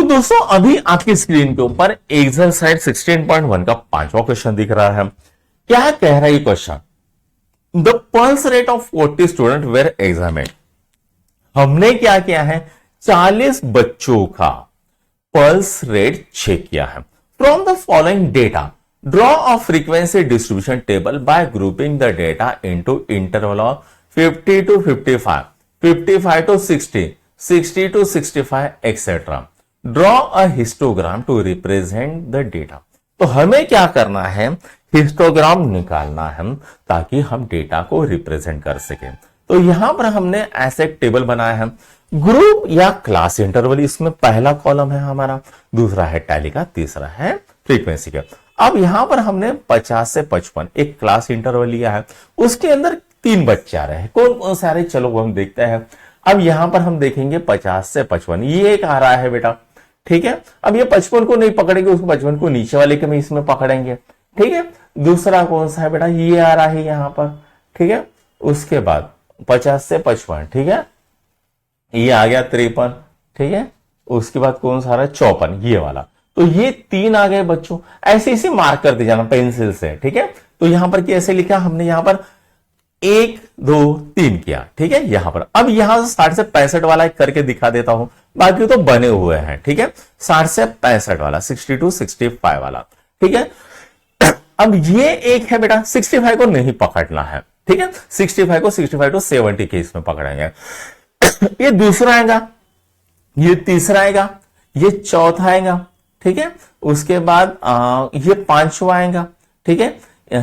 दोस्तों अभी आपकी स्क्रीन के ऊपर एक्सरसाइज 16.1 का 5वां क्वेश्चन दिख रहा है। क्या कह रहा है ये question? The pulse rate of 40 student were examined. हमने क्या किया है, 40 बच्चों का पल्स रेट चेक किया है। From the following data draw a frequency distribution table by grouping the data into interval of 50 to 55, 55 to 60, 60 to 65 etc. Draw a histogram to represent the data. तो हमें क्या करना है, हिस्टोग्राम निकालना है ताकि हम डेटा को रिप्रेजेंट कर सके। तो यहां पर हमने ऐसे एक टेबल बनाया है, ग्रुप या क्लास इंटरवल इसमें पहला कॉलम है हमारा, दूसरा है टैली का, तीसरा है फ्रीक्वेंसी का। अब यहां पर हमने 50 से 55 एक क्लास इंटरवल लिया है, उसके अंदर 3 बच्चे आ रहे हैं। कौन कौन से आ रहे हैं, चलो वो हम देखते हैं। अब यहां पर हम देखेंगे 50 से 55 ये एक आ रहा है बेटा, ठीक है। अब ये 55 को नहीं पकड़ेंगे, उसको 55 को नीचे वाले के में इसमें पकड़ेंगे, ठीक है। दूसरा कौन सा है बेटा, ये आ रहा है यहां पर, ठीक है। उसके बाद 50 से 55, ठीक है, ये आ गया 53, ठीक है। उसके बाद कौन सा आ रहा है, 54, ये वाला। तो ये 3 आ गए बच्चों, ऐसे इसे मार्क कर दे जाना पेंसिल से, ठीक है। तो यहां पर कैसे लिखा हमने, यहां पर 1 2 3 किया, ठीक है। यहां पर अब यहां से 60 से 65 वाला एक करके दिखा देता हूं, बाकी तो बने हुए हैं, ठीक है। 60 से 65 वाला, 60 to 65 वाला, ठीक है। अब ये एक है बेटा, 65 को नहीं पकड़ना है, ठीक है। 65 को 65 to 70 के इसमें पकड़ेंगे। ये दूसरा आएगा, ये तीसरा आएगा, ये चौथा आएगा, ठीक है। उसके बाद ये 5वां आएगा, ठीक है।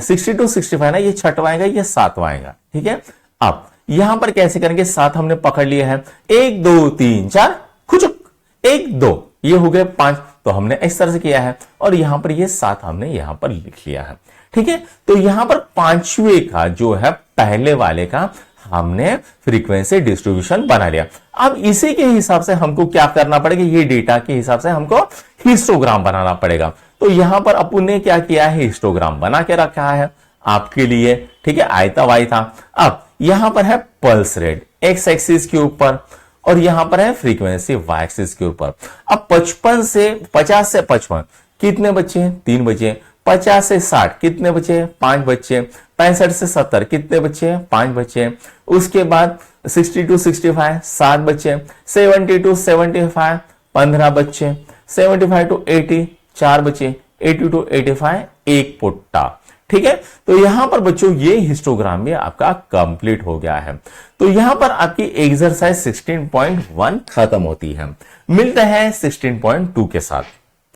60 to 65 ना, ये 6वां आएगा, ये 7वां आएगा, ठीक है। अब यहां पर कैसे करेंगे, 7 हमने पकड़ लिए हैं, 1 2 3 4 खुचुक, 1 2, ये हो गए 5, तो हमने इस तरह से किया है। और यहां पर ये 7 हमने यहां पर लिख लिया है, ठीक है। तो यहां पर 5वें का जो है पहले वाले का हमने फ्रीक्वेंसी डिस्ट्रीब्यूशन बना लिया। अब इसी के हिसाब से हमको क्या करना पड़ेगा, ये डेटा के हिसाब से हमको हिस्टोग्राम बनाना पड़ेगा। तो यहां पर अपन ने क्या किया है, हिस्टोग्राम बना के रखा है आपके लिए, ठीक है, आयता वाई था। अब यहां पर है पल्स रेट एक्स एक्सिस के ऊपर, और यहां पर है फ्रीक्वेंसी वाई एक्सिस के ऊपर। अब 50 से 55 कितने बच्चे, 3 बच्चे। 50 से 60 कितने बचे, 5 बच्चे। 65 से 70 कितने बच्चे, 5 बच्चे। उसके बाद 60 to 65 7 बच्चे। 70 to 75 15 बच्चे। 75 to 80 4 बच्चे। 80 to 85 1 पुट्टा, ठीक है। तो यहां पर बच्चों ये हिस्टोग्राम भी आपका कंप्लीट हो गया है। तो यहां पर आपकी एक्सरसाइज 16.1 खत्म होती है। मिलते हैं 16.2 के साथ।